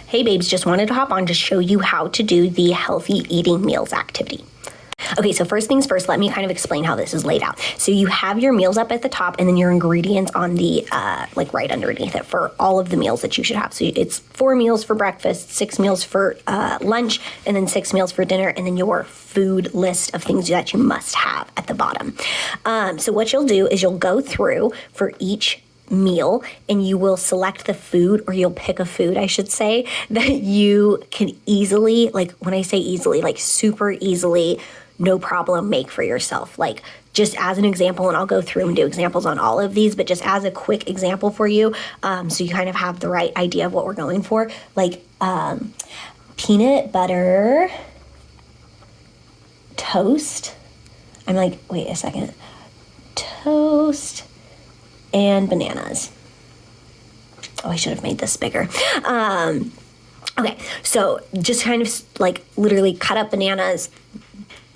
Hey babes, just wanted to hop on to show you how to do the healthy eating meals activity. Okay, so first things first, let me kind of explain how this is laid out. So you have your meals up at the top and then your ingredients on the, like right underneath it for all of the meals that you should have. So it's 4 meals for breakfast, 6 meals for lunch, and then 6 meals for dinner, and then your food list of things that you must have at the bottom. So what you'll do is you'll go through for each meal and you will select the food, or you'll pick a food, I should say, that you can easily, like when I say easily, like super easily, no problem, make for yourself. Like just as an example, and I'll go through and do examples on all of these, but just as a quick example for you, so you kind of have the right idea of what we're going for, like peanut butter toast. I'm like, wait a second, toast and bananas. Oh, I should have made this bigger. Okay, so just kind of like literally cut up bananas,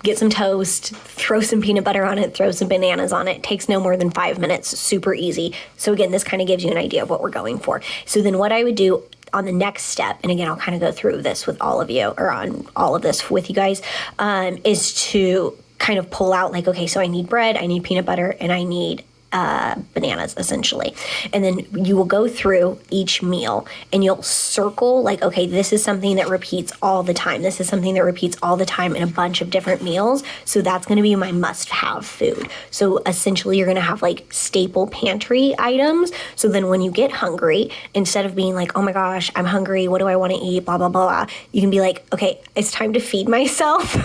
get some toast, throw some peanut butter on it, throw some bananas on it. It takes no more than 5 minutes, super easy. So again, this kind of gives you an idea of what we're going for. So then what I would do on the next step, and again, I'll kind of go through this with all of you, or on all of this with you guys, is to kind of pull out like, okay, so I need bread, I need peanut butter, and I need bananas essentially. And then you will go through each meal and you'll circle like, okay, this is something that repeats all the time. This is something that repeats all the time in a bunch of different meals. So that's going to be my must-have food. So essentially you're going to have like staple pantry items. So then when you get hungry, instead of being like, oh my gosh, I'm hungry, what do I want to eat, blah, blah, blah, you can be like, okay, it's time to feed myself.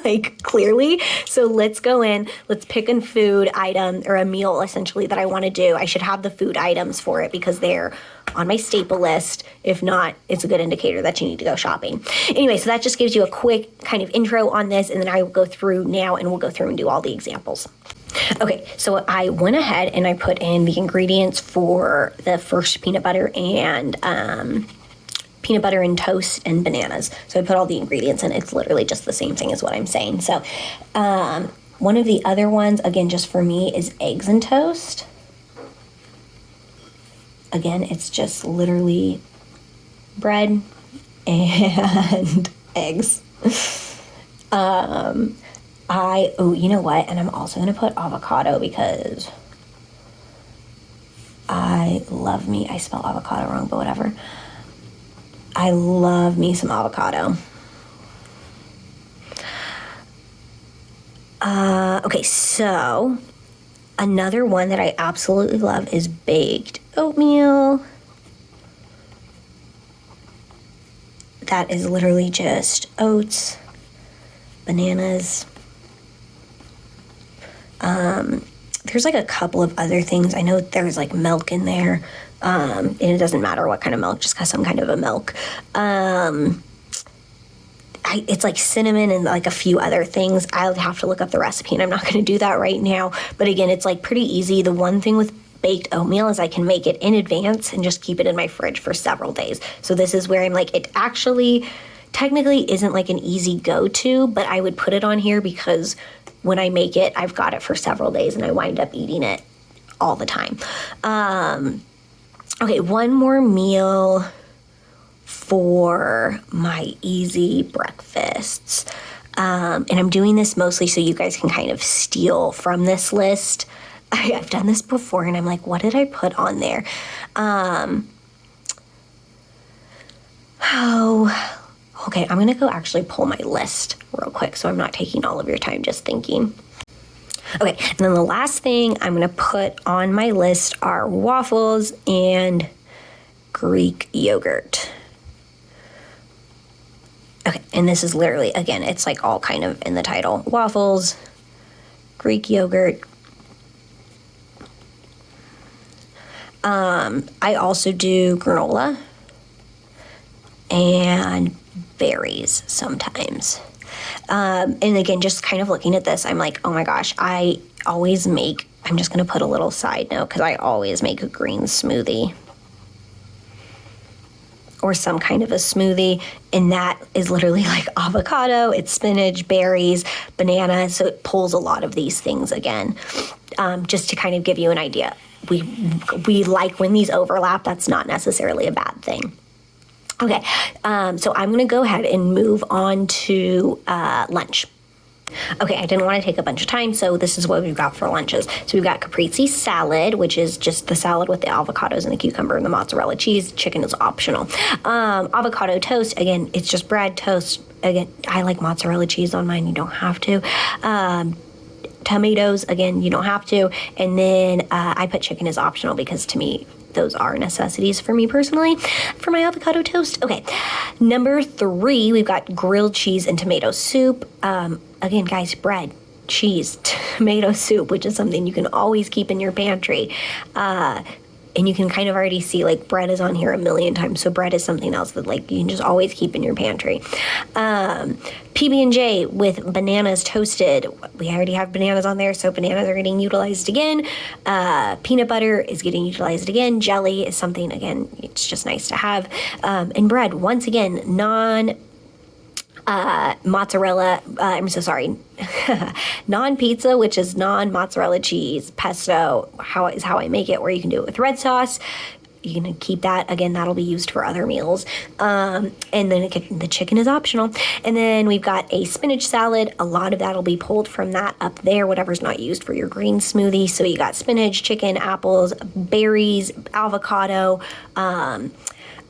Like clearly. So let's go in, let's pick a food item or a meal essentially that I want to do. I should have the food items for it because they're on my staple list. If not, it's a good indicator that you need to go shopping. Anyway, so that just gives you a quick kind of intro on this, and then I will go through now and we'll go through and do all the examples. Okay, so I went ahead and I put in the ingredients for the first peanut butter and toast and bananas. So I put all the ingredients in. It's literally just the same thing as what I'm saying. So one of the other ones, again, just for me, is eggs and toast. Again, it's just literally bread and eggs. You know what? And I'm also going to put avocado because I spell avocado wrong, but whatever. I love me some avocado. Okay, so another one that I absolutely love is baked oatmeal. That is literally just oats, bananas. There's like a couple of other things. I know there's like milk in there. And it doesn't matter what kind of milk, just some kind of a milk. It's like cinnamon and like a few other things. I'll have to look up the recipe, and I'm not going to do that right now. But again, it's like pretty easy. The one thing with baked oatmeal is I can make it in advance and just keep it in my fridge for several days. So this is where I'm like, it actually technically isn't like an easy go-to, but I would put it on here because when I make it, I've got it for several days and I wind up eating it all the time. Okay, one more meal for my easy breakfasts. And I'm doing this mostly so you guys can kind of steal from this list. I've done this before and I'm like, what did I put on there? Okay, I'm going to go actually pull my list real quick so I'm not taking all of your time just thinking. Okay, and then the last thing I'm going to put on my list are waffles and Greek yogurt. Okay, and this is literally, again, it's like all kind of in the title. Waffles, Greek yogurt. I also do granola and berries sometimes. And again, just kind of looking at this, I'm like, oh my gosh, I'm just going to put a little side note because I always make a green smoothie or some kind of a smoothie. And that is literally like avocado, it's spinach, berries, banana. So it pulls a lot of these things again, just to kind of give you an idea. We like when these overlap, that's not necessarily a bad thing. Okay, so I'm going to go ahead and move on to lunch. Okay, I didn't want to take a bunch of time, so this is what we've got for lunches. So we've got caprese salad, which is just the salad with the avocados and the cucumber and the mozzarella cheese. Chicken is optional. Avocado toast, again, it's just bread toast. Again, I like mozzarella cheese on mine. You don't have to. Tomatoes, again, you don't have to. And then I put chicken as optional because to me, those are necessities for me personally for my avocado toast. Okay, number 3, we've got grilled cheese and tomato soup. Again, guys, bread, cheese, tomato soup, which is something you can always keep in your pantry. And you can kind of already see, like, bread is on here a million times. So bread is something else that, like, you can just always keep in your pantry. PB&J with bananas toasted. We already have bananas on there, so bananas are getting utilized again. Peanut butter is getting utilized again. Jelly is something, again, it's just nice to have. And bread, once again, mozzarella, I'm so sorry, non-pizza, which is non-mozzarella cheese, pesto, how I make it, or you can do it with red sauce. You can keep that. Again, that'll be used for other meals. And then the chicken is optional. And then we've got a spinach salad. A lot of that'll be pulled from that up there, whatever's not used for your green smoothie. So you got spinach, chicken, apples, berries, avocado.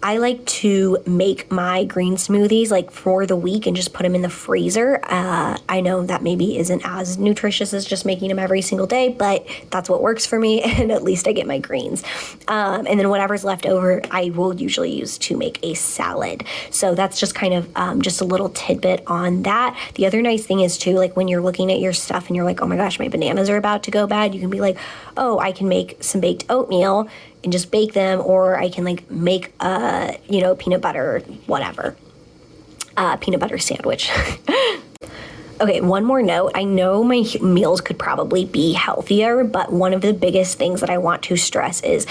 I like to make my green smoothies like for the week and just put them in the freezer. I know that maybe isn't as nutritious as just making them every single day, but that's what works for me, and at least I get my greens. And then whatever's left over, I will usually use to make a salad. So that's just kind of just a little tidbit on that. The other nice thing is too, like when you're looking at your stuff and you're like, oh my gosh, my bananas are about to go bad, you can be like, oh, I can make some baked oatmeal and just bake them, or I can like make peanut butter, whatever, peanut butter sandwich. Okay, one more note. I know my meals could probably be healthier, but one of the biggest things that I want to stress is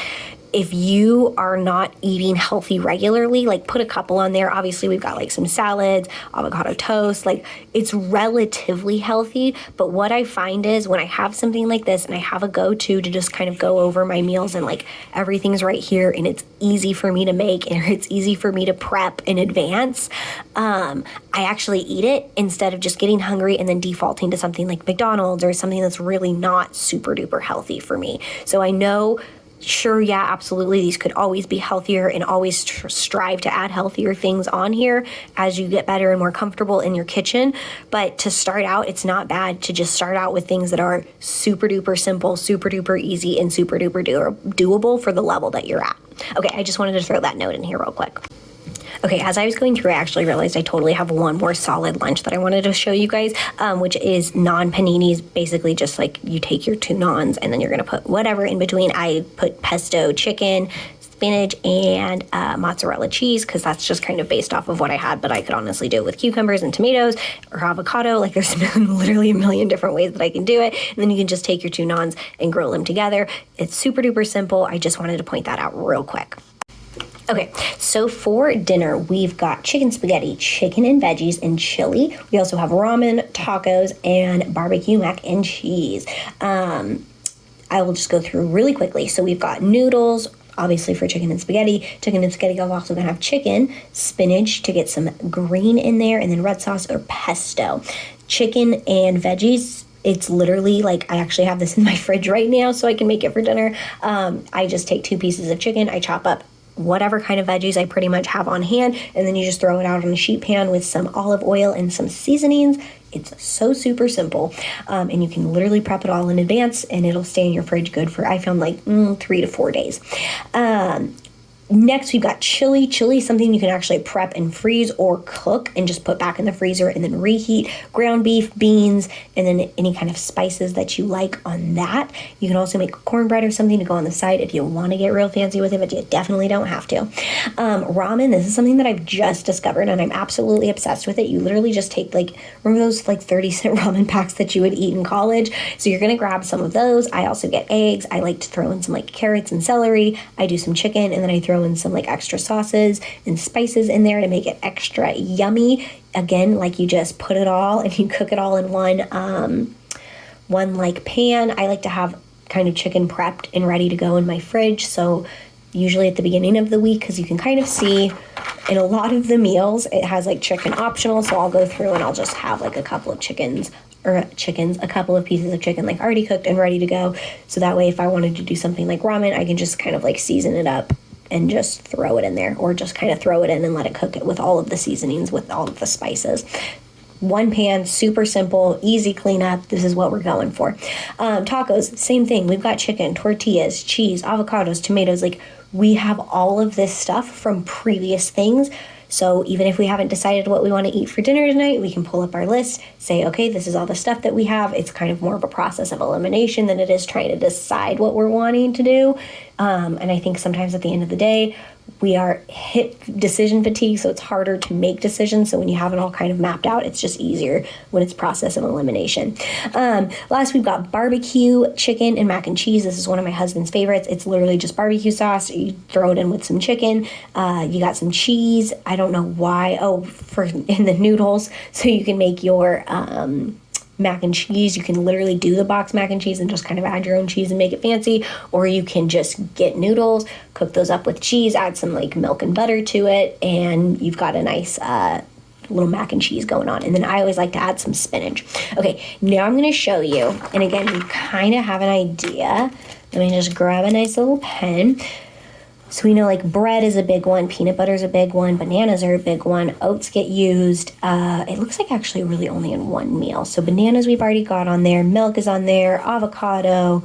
if you are not eating healthy regularly, like put a couple on there. Obviously, we've got like some salads, avocado toast, like it's relatively healthy. But what I find is when I have something like this and I have a go-to to just kind of go over my meals and like everything's right here and it's easy for me to make and it's easy for me to prep in advance, I actually eat it instead of just getting hungry and then defaulting to something like McDonald's or something that's really not super duper healthy for me. So I know, sure, yeah, absolutely, these could always be healthier and always strive to add healthier things on here as you get better and more comfortable in your kitchen. But to start out, it's not bad to just start out with things that are super duper simple, super duper easy, and super duper doable for the level that you're at. Okay, I just wanted to throw that note in here real quick. Okay, as I was going through, I actually realized I totally have one more solid lunch that I wanted to show you guys, which is non-paninis. Basically just like you take your 2 naans and then you're going to put whatever in between. I put pesto chicken, spinach, and mozzarella cheese because that's just kind of based off of what I had, but I could honestly do it with cucumbers and tomatoes or avocado. Like there's literally a million different ways that I can do it. And then you can just take your 2 naans and grill them together. It's super duper simple. I just wanted to point that out real quick. Okay, so for dinner, we've got chicken spaghetti, chicken and veggies, and chili. We also have ramen, tacos, and barbecue mac and cheese. I will just go through really quickly. So we've got noodles, obviously for chicken and spaghetti. Chicken and spaghetti, I'm also going to have chicken, spinach to get some green in there, and then red sauce or pesto. Chicken and veggies, it's literally like I actually have this in my fridge right now so I can make it for dinner. I just take 2 pieces of chicken, I chop up whatever kind of veggies I pretty much have on hand, and then you just throw it out on a sheet pan with some olive oil and some seasonings. It's so super simple, and you can literally prep it all in advance, and it'll stay in your fridge good for, I found, like 3 to 4 days. Next, we've got chili. Chili is something you can actually prep and freeze or cook and just put back in the freezer and then reheat. Ground beef, beans, and then any kind of spices that you like on that. You can also make cornbread or something to go on the side if you want to get real fancy with it, but you definitely don't have to. Ramen, this is something that I've just discovered and I'm absolutely obsessed with it. You literally just take remember those 30-cent ramen packs that you would eat in college? So you're going to grab some of those. I also get eggs. I like to throw in some carrots and celery. I do some chicken, and then I throw in some extra sauces and spices in there to make it extra yummy. Again, you just put it all and you cook it all in one pan. I like to have kind of chicken prepped and ready to go in my fridge. So usually at the beginning of the week, because you can kind of see In a lot of the meals, it has like chicken optional, so I'll go through and I'll just have like a couple of a couple of pieces of chicken like already cooked and ready to go. So that way if I wanted to do something like ramen, I can just kind of like season it up and just throw it in there, or just kind of throw it in and let it cook it with all of the seasonings, with all of the spices. One pan, super simple, easy cleanup. This is what we're going for. Tacos, same thing. We've got chicken, tortillas, cheese, avocados, tomatoes. Like, we have all of this stuff from previous things. So even if we haven't decided what we want to eat for dinner tonight, we can pull up our list, say, okay, this is all the stuff that we have. It's kind of more of a process of elimination than it is trying to decide what we're wanting to do. And I think sometimes at the end of the day, we are hit decision fatigue, so it's harder to make decisions. So when you have it all kind of mapped out, it's just easier when it's process of elimination. Last, we've got barbecue chicken and mac and cheese. This is one of my husband's favorites. It's literally just barbecue sauce. You throw it in with some chicken. You got some cheese. I don't know why. Oh, in the noodles. So you can make your mac and cheese. You can literally do the box mac and cheese and just kind of add your own cheese and make it fancy, or you can just get noodles, cook those up with cheese, add some like milk and butter to it, and you've got a nice little mac and cheese going on. And then I always like to add some spinach. Okay, now I'm going to show you, and again, you kind of have an idea. Let me just grab a nice little pen. So we know like bread is a big one, peanut butter is a big one, bananas are a big one, oats get used. It looks like actually really only in one meal. So bananas we've already got on there, milk is on there, avocado,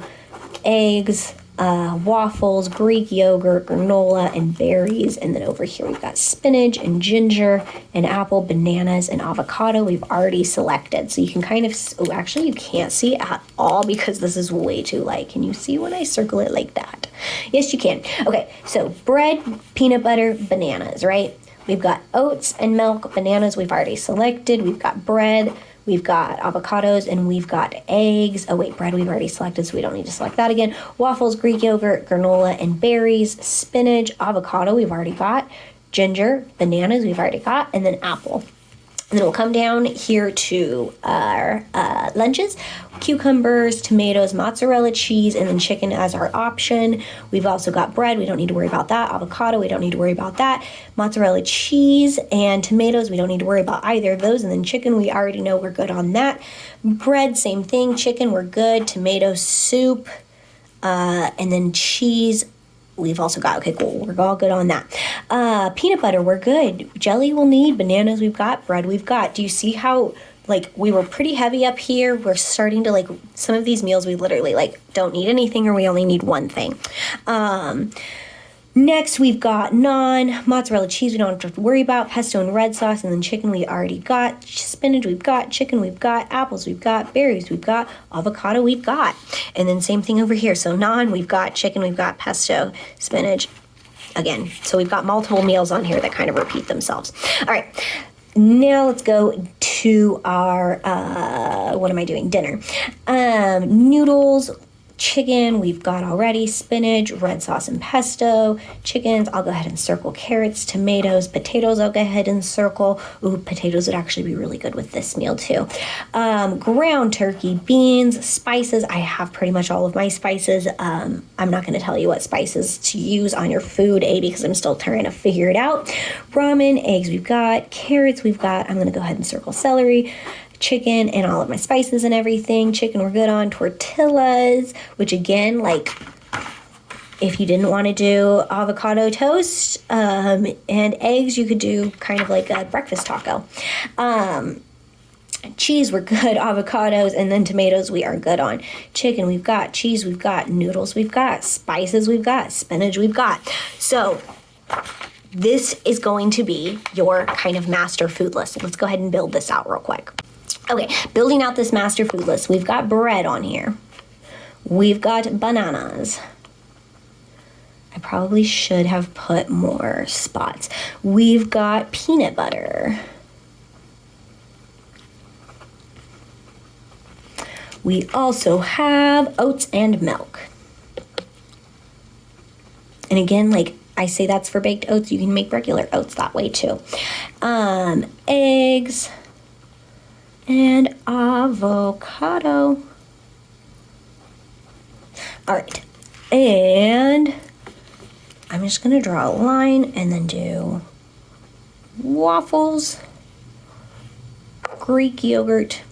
eggs, waffles, Greek yogurt, granola, and berries. And then over here we've got spinach and ginger and apple, bananas, and avocado we've already selected. So you can kind of, oh, actually you can't see at all because this is way too light. Can you see when I circle it like that? Yes, you can. Okay, so bread, peanut butter, bananas, right? We've got oats and milk, bananas we've already selected. We've got bread, we've got avocados, and we've got eggs. Oh wait, bread we've already selected, so we don't need to select that again. Waffles, Greek yogurt, granola, and berries, spinach, avocado we've already got, ginger, bananas we've already got, and then apple. And then we'll come down here to our lunches. Cucumbers, tomatoes, mozzarella cheese, and then chicken as our option. We've also got bread. We don't need to worry about that. Avocado, we don't need to worry about that. Mozzarella cheese and tomatoes, we don't need to worry about either of those. And then chicken, we already know we're good on that. Bread, same thing. Chicken, we're good. Tomato soup. And then cheese, we've also got, okay, cool, we're all good on that. Peanut butter, we're good. Jelly we'll need, bananas we've got, bread we've got. Do you see how, like, we were pretty heavy up here? We're starting to, like, some of these meals we literally, like, don't need anything, or we only need one thing. Next, we've got naan, mozzarella cheese we don't have to worry about, pesto and red sauce, and then chicken we already got, spinach we've got, chicken we've got, apples we've got, berries we've got, avocado we've got. And then same thing over here. So naan we've got, chicken we've got, pesto, spinach, again. So we've got multiple meals on here that kind of repeat themselves. All right, now let's go to our, what am I doing? Dinner. Noodles, chicken we've got already, spinach, red sauce and pesto, chickens, I'll go ahead and circle carrots, tomatoes, potatoes, I'll go ahead and circle. Ooh, potatoes would actually be really good with this meal too. Ground turkey, beans, spices, I have pretty much all of my spices. I'm not going to tell you what spices to use on your food, because I'm still trying to figure it out. Ramen, eggs we've got, carrots we've got, I'm going to go ahead and circle celery, chicken, and all of my spices and everything. Chicken we're good on. Tortillas, which again, like, if you didn't want to do avocado toast and eggs, you could do kind of like a breakfast taco. Cheese we're good, avocados, and then tomatoes we are good on. Chicken we've got, cheese we've got, noodles we've got, spices we've got, spinach we've got. So this is going to be your kind of master food list. Let's go ahead and build this out real quick. Okay, building out this master food list, we've got bread on here. We've got bananas. I probably should have put more spots. We've got peanut butter. We also have oats and milk. And again, like I say, that's for baked oats. You can make regular oats that way too. Eggs and avocado. All right, and I'm just gonna draw a line and then do waffles, Greek yogurt,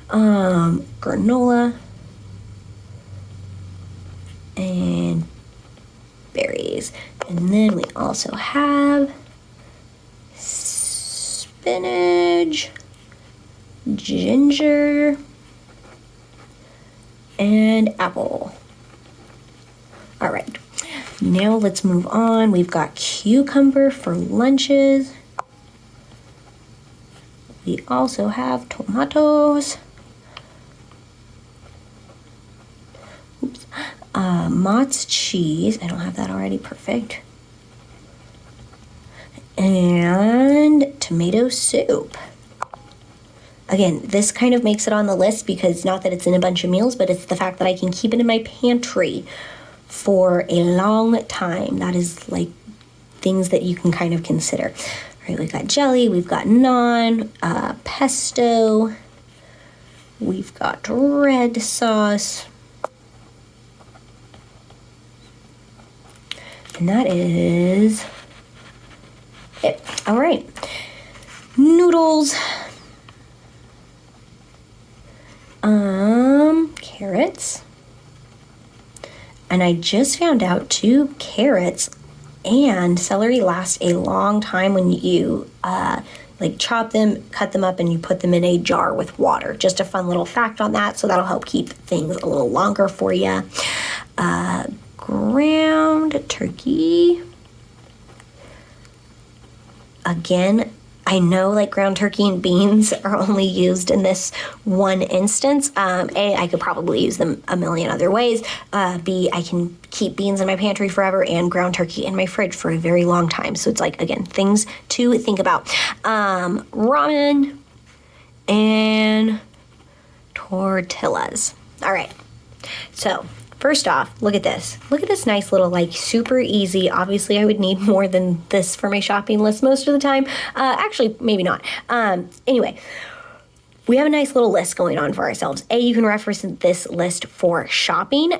granola, and berries. And then we also have spinach, ginger, and apple. All right, now let's move on. We've got cucumber for lunches. We also have tomatoes. Oops. Mott's cheese. I don't have that already. Perfect. And tomato soup. Again, this kind of makes it on the list because not that it's in a bunch of meals, but it's the fact that I can keep it in my pantry for a long time. That is like things that you can kind of consider. All right, we've got jelly, we've got naan, pesto, we've got red sauce, and that is it. All right, noodles, carrots, and I just found out too, carrots and celery last a long time when you like chop them, cut them up, and you put them in a jar with water. Just a fun little fact on that, so that'll help keep things a little longer for you. Ground turkey. Again, I know like ground turkey and beans are only used in this one instance. A, I could probably use them a million other ways. B, I can keep beans in my pantry forever and ground turkey in my fridge for a very long time. So it's like, again, things to think about. Ramen and tortillas. All right. So first off, look at this. Look at this nice little, like, super easy. Obviously, I would need more than this for my shopping list most of the time. Actually, maybe not. Anyway, we have a nice little list going on for ourselves. A, you can reference this list for shopping.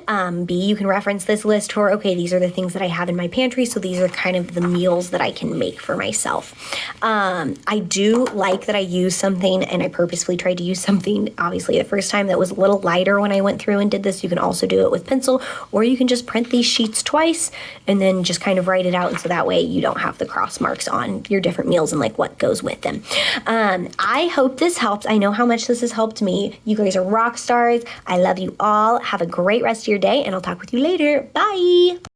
B, you can reference this list for, okay, these are the things that I have in my pantry, so these are kind of the meals that I can make for myself. I do like that I use something, and I purposefully tried to use something, obviously, the first time that was a little lighter when I went through and did this. You can also do it with pencil, or you can just print these sheets twice and then just kind of write it out, and so that way you don't have the cross marks on your different meals and like what goes with them. I hope this helps. I know how much this has helped me. You guys are rock stars. I love you all. Have a great rest of your day, and I'll talk with you later. Bye.